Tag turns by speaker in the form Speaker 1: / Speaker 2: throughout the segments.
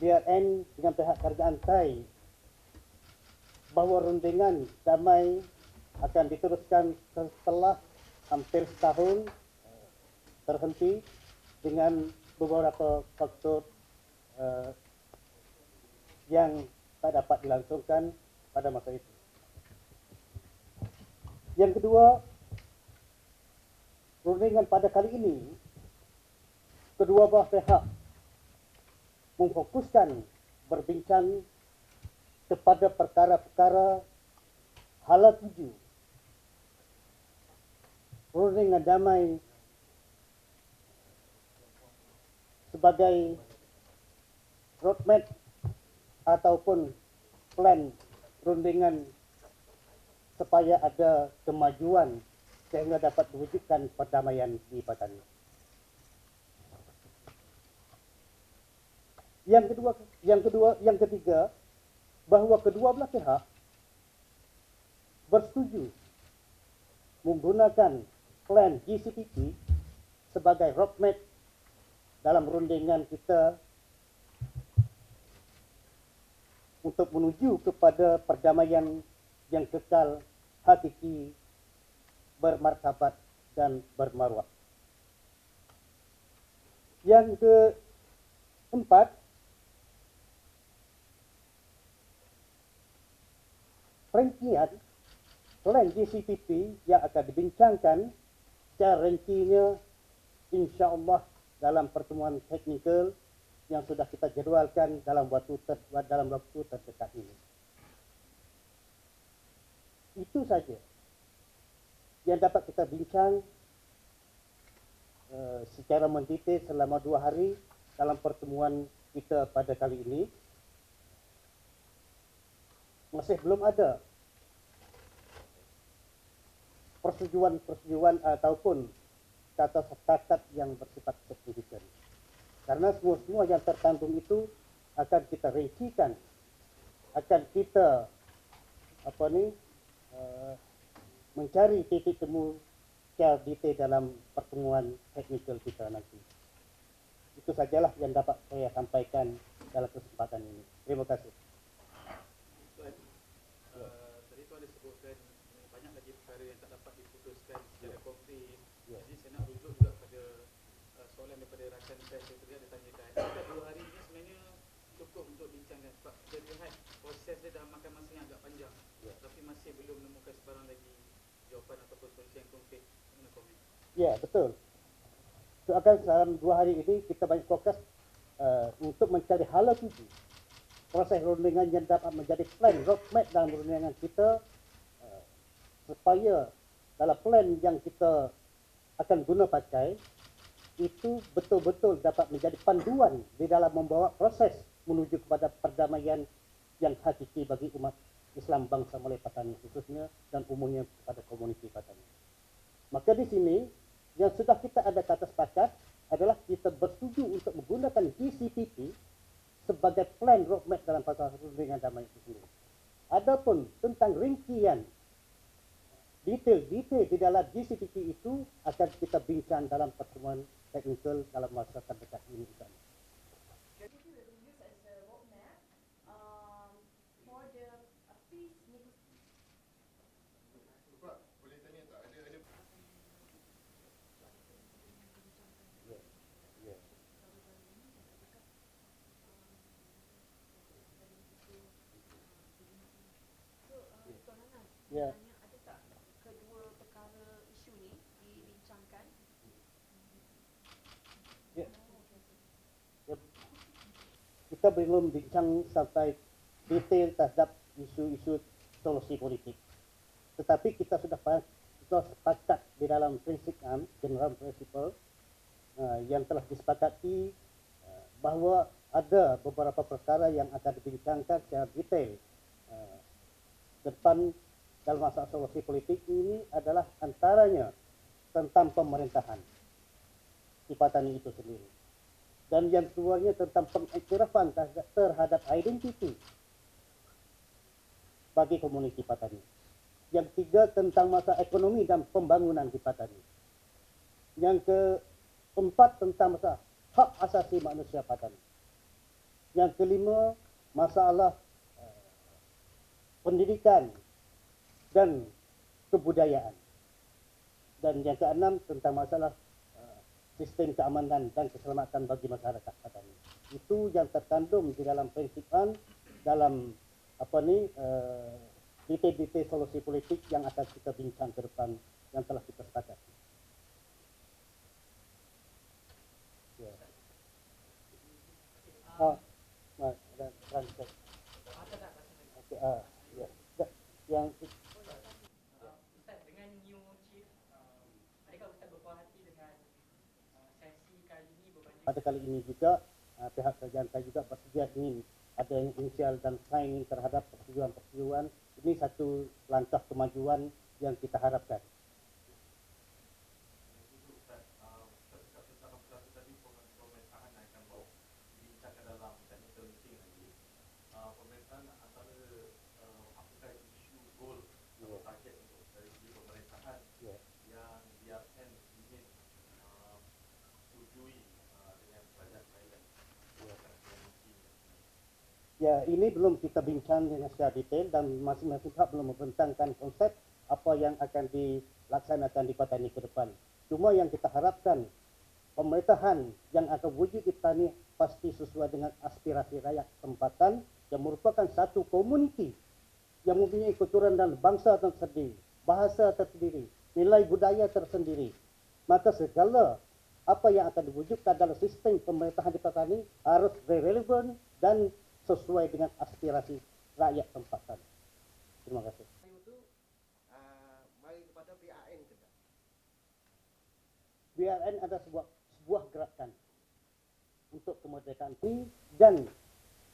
Speaker 1: BRN dengan pihak kerajaan Thai bahawa rundingan damai akan diteruskan setelah hampir setahun terhenti dengan beberapa faktor yang tak dapat dilangsungkan pada masa itu. Yang kedua, rundingan pada kali ini kedua belah pihak memfokuskan berbincang kepada perkara-perkara hala tuju rundingan damai sebagai roadmap ataupun plan rundingan supaya ada kemajuan sehingga dapat diwujudkan perdamaian di Patani. Yang ketiga, bahawa kedua belah pihak bersetuju menggunakan plan GCPP sebagai roadmap dalam rundingan kita untuk menuju kepada perdamaian yang kekal, hakiki, bermartabat dan bermaruah. Yang keempat, rincian plan GCPP yang akan dibincangkan secara rincinya insya-Allah dalam pertemuan teknikal yang sudah kita jadualkan dalam waktu terdekat ini. Itu saja yang dapat kita bincang secara mendetail selama 2 hari dalam pertemuan kita pada kali ini. Masih belum ada persetujuan ataupun kata sepakat yang bersifat signifikan. Karena semua yang terkandung itu akan kita rincikan, akan kita mencari titik temu secara detail dalam pertemuan teknikal kita nanti. Itu sajalah yang dapat saya sampaikan dalam kesempatan ini. Terima kasih.
Speaker 2: Tadi itu ada sebutkan banyak lagi perkara yang tak dapat diputuskan secara konkret. Jadi saya nak rujuk juga pada soalan daripada rakan pers yang tadi ada tanyakan. Pada 2 hari ini sebenarnya cukup untuk bincangkan sebab kita lihat proses dia dah makan masa yang agak panjang. Tapi masih belum menemukan sebarang lagi jawapan ataupun solusi yang konkret. Mana komen?
Speaker 1: Ya, betul. So, akan dalam 2 hari ini kita banyak fokus untuk mencari hala tuju proses rundingan yang dapat menjadi plan roadmap dalam rundingan kita supaya dalam plan yang kita akan guna pakai itu betul-betul dapat menjadi panduan di dalam membawa proses menuju kepada perdamaian yang hakiki bagi umat Islam bangsa Malay Patani khususnya dan umumnya kepada komuniti Patani. Maka di sini yang sudah kita ada kata sepakat adalah kita bersetuju untuk menggunakan GCPP sebagai plan roadmap dalam pasal rundingan damai itu sendiri. Adapun tentang rincian detail di dalam GCPP itu akan kita bincang dalam pertemuan teknikal dalam masa terdekat ini. Ya.
Speaker 3: Ada tak kedua perkara isu ni dibincangkan?
Speaker 1: Ya. Ya. Kita belum bincang sampai detail terhadap isu-isu solusi politik. Tetapi kita sudah sepakat di dalam prinsip general principle yang telah disepakati bahawa ada beberapa perkara yang akan dibincangkan secara detail depan dalam masalah solusi politik ini adalah antaranya tentang pemerintahan di Patani itu sendiri. Dan yang keduanya tentang pengiktirafan terhadap identiti bagi komuniti Patani. Yang ketiga tentang masalah ekonomi dan pembangunan di Patani. Yang keempat tentang masalah hak asasi manusia Patani. Yang kelima, masalah pendidikan dan kebudayaan. Dan yang keenam, tentang masalah sistem keamanan dan keselamatan bagi masyarakat Patani. Itu yang terkandung di dalam prinsipan dalam detail-detail solusi politik yang akan kita bincang ke depan yang telah kita sepakati. Ya. Translate. Okay, ya. Yang
Speaker 4: Ustaz, dengan new chief, adakah Ustaz berpuas hati dengan sesi kali ini berbanding
Speaker 1: pada kali ini juga pihak kerajaan saya juga bersedia ingin ada inisial dan signing terhadap persetujuan-persetujuan. Ini satu langkah kemajuan yang kita harapkan. Ya, ini belum kita bincang dengan secara detail dan masing-masing pihak belum membentangkan konsep apa yang akan dilaksanakan di Patani ke depan. Cuma yang kita harapkan, pemerintahan yang akan wujud di Patani pasti sesuai dengan aspirasi rakyat tempatan yang merupakan satu komuniti yang mempunyai keturunan dan bangsa tersendiri, bahasa tersendiri, nilai budaya tersendiri. Maka segala apa yang akan diwujudkan dalam sistem pemerintahan di Patani harus relevan dan sesuai dengan aspirasi rakyat tempatan. Terima kasih.
Speaker 5: Itu mari kepada BRN kita.
Speaker 1: BRN ada sebuah gerakan untuk kemerdekaan ini dan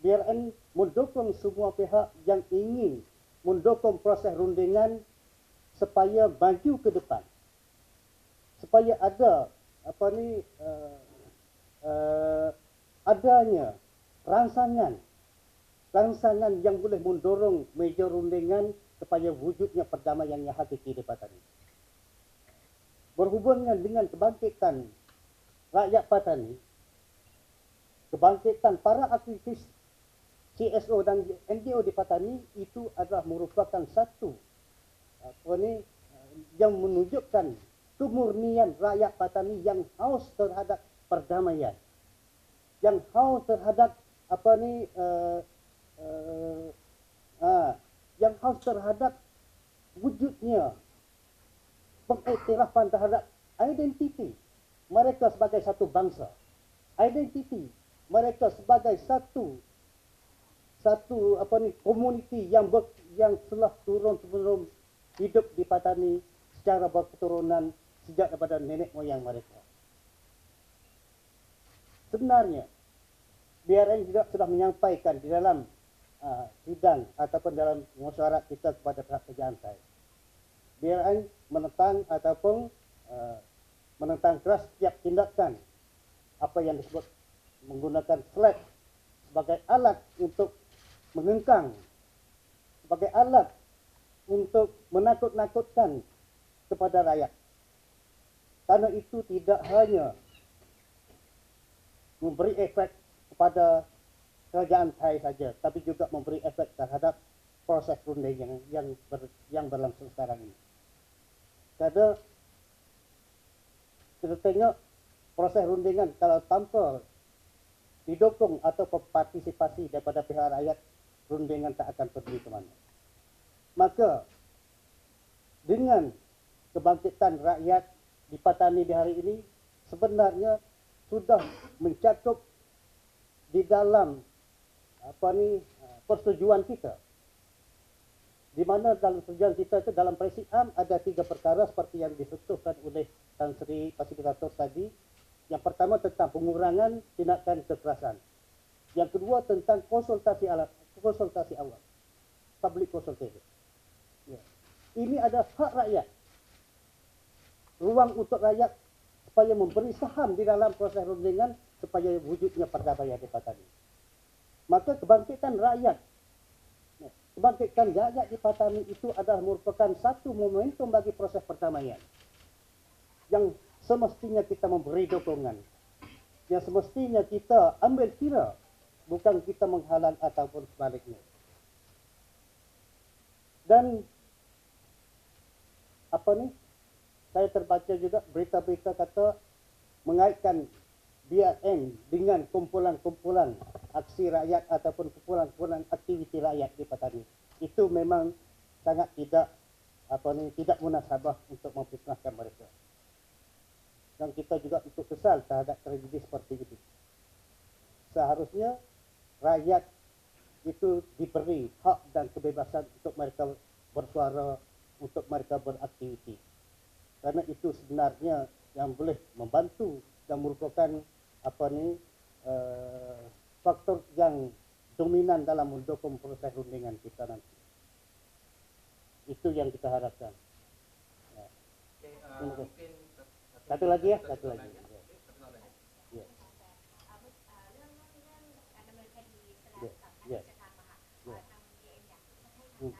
Speaker 1: BRN mendukung semua pihak yang ingin mendukung proses rundingan supaya maju ke depan, supaya ada adanya rangsangan yang boleh mendorong meja rundingan supaya wujudnya perdamaian yang hakiki di Patani. Berhubungan dengan kebangkitan rakyat Patani, kebangkitan para aktivis CSO dan NGO di Patani itu adalah merupakan satu yang menunjukkan kemurnian rakyat Patani yang haus terhadap perdamaian, yang haus terhadap yang haus terhadap wujudnya pengiktirafan terhadap identiti mereka sebagai satu bangsa, identiti mereka sebagai satu komuniti yang telah turun-temurun hidup di Patani secara berketurunan sejak daripada nenek moyang mereka. Sebenarnya BRN juga sudah menyampaikan di dalam sidang ataupun dalam musyawarah kita kepada pihak kerajaan saya. BRN menentang ataupun menentang keras setiap tindakan apa yang disebut menggunakan flag sebagai alat untuk mengengkang, sebagai alat untuk menakut-nakutkan kepada rakyat. Karena itu tidak hanya memberi efek kepada kerajaan Thai saja, tapi juga memberi efek terhadap proses rundingan yang berlangsung sekarang ini. Karena kita tengok proses rundingan kalau tanpa didukung atau partisipasi daripada pihak rakyat, rundingan tak akan pergi ke mana. Maka dengan kebangkitan rakyat di Patani di hari ini sebenarnya sudah mencakup di dalam persetujuan kita, di mana dalam persetujuan kita itu dalam Presiam ada 3 perkara seperti yang disentuhkan oleh Tan Sri Fasilitator tadi. Yang pertama tentang pengurangan tindakan kekerasan, yang kedua tentang konsultasi awal, public consultation. Ya. Ini ada hak rakyat, ruang untuk rakyat supaya memberi saham di dalam proses rundingan supaya wujudnya perdamaian di Patani. Maka kebangkitan rakyat di Patani itu adalah merupakan satu momentum bagi proses perdamaian yang semestinya kita memberi dukungan, yang semestinya kita ambil kira bukan kita menghalang ataupun sebaliknya. Dan apa ni? Saya terbaca juga berita-berita kata mengaitkan BRN dengan kumpulan-kumpulan aksi rakyat ataupun kumpulan-kumpulan aktiviti rakyat di Patani. Itu memang sangat tidak tidak munasabah untuk memfitnahkan mereka. Dan kita juga ikut kesal terhadap tragedi seperti itu. Seharusnya rakyat itu diberi hak dan kebebasan untuk mereka bersuara, untuk mereka beraktiviti. Karena itu sebenarnya yang boleh membantu dan merupakan faktor yang dominan dalam mendukung proses rundingan kita nanti. Itu yang kita harapkan. Ya.
Speaker 5: Mungkin
Speaker 1: Satu lagi ya, satu lagi. Ya. Ya. Ya. Ya. Hmm.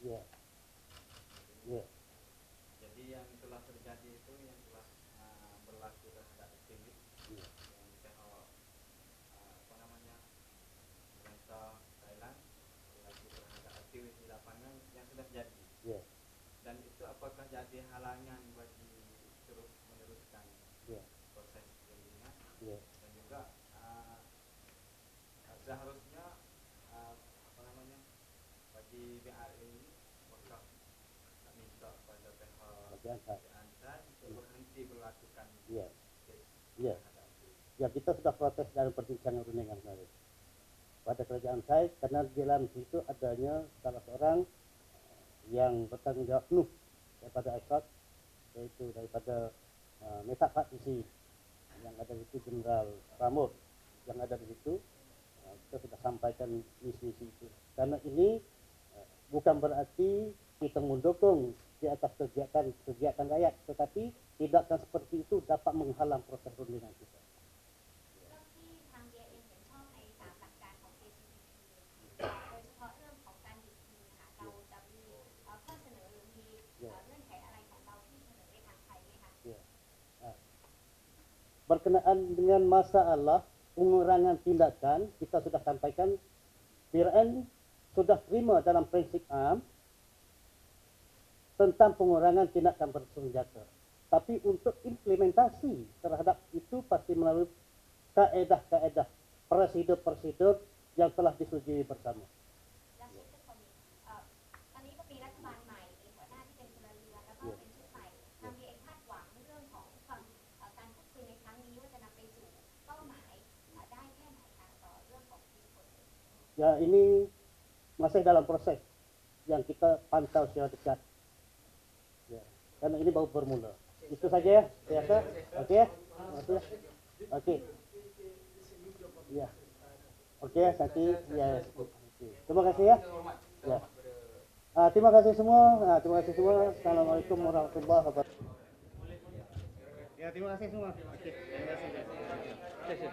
Speaker 1: Ya. Ya.
Speaker 2: Jadi yang telah terjadi itu yang telah berlaku terhadap aktivis
Speaker 1: Ya.
Speaker 2: yang pihak pemerintah Thailand berlaku terhadap aktivis di lapangan yang sudah terjadi.
Speaker 1: Ya.
Speaker 2: Dan itu apakah jadi halangan bagi terus meneruskan
Speaker 1: Ya.
Speaker 2: proses rundingan?
Speaker 1: Ya.
Speaker 2: Dan juga seharusnya bagi BRI ini apakah minta pada pihak kerajaan untuk berhenti melakukan
Speaker 1: Ya.
Speaker 2: kes
Speaker 1: Ya.
Speaker 2: terhadap aktivis?
Speaker 1: Ya, kita sudah protes dalam perbincangan rundingan kemarin pada kerajaan saya, karena di dalam situ adanya salah seorang yang bertanggung jawab penuh daripada ISAT, yaitu daripada Metak Faktisi yang ada di situ, Jenderal Pramod yang ada di situ. Kita sudah sampaikan misi-misi itu. Karena ini bukan berarti kita mendukung di atas kegiatan rakyat, tetapi tidakkan seperti itu dapat menghalang proses rundingan kita.
Speaker 6: เรื่องที่ทาง BIN เห็นชอบใน3หลักการของ KCPP โดยเฉพาะเรื่องของการหยุดยิงค่ะเราจะมีข้อเสนอหรือมีเงื่อนไขอะไรของเราที่เสนอในทางไทยไหมคะ
Speaker 1: Ya. Berkenaan dengan masalah pengurangan tindakan, kita sudah sampaikan BRN sudah terima dalam prinsip am tentang pengurangan tindakan bersenjata. Tapi untuk implementasi terhadap itu pasti melalui kaedah-kaedah, prosedur-prosedur yang telah disetujui bersama.
Speaker 6: แล้วชุดก็คนตอนนี้ก็มีรัฐบาลใหม่มีหัวหน้าที่เป็นพลเรือนแล้วก็เป็นชุดใหม่ทาง BIN คาดหวังเรื่องของความการพูดคุยในครั้งนี้ว่าจะนำไปสู่เป้าหมายได้แค่ไหนคะต่อเรื่องของ peace process.
Speaker 1: Ya, ini masih dalam proses yang kita pantau secara dekat. Ya, karena ini baru bermula. Itu saja ya, biasa. Oke ya? Oke. Ya. Oke, Santi. Ya. Oke. Terima kasih ya. Ya. Terima kasih semua. Terima kasih semua. Assalamualaikum warahmatullahi wabarakatuh. Ya, terima kasih semua. Oke. Terima kasih.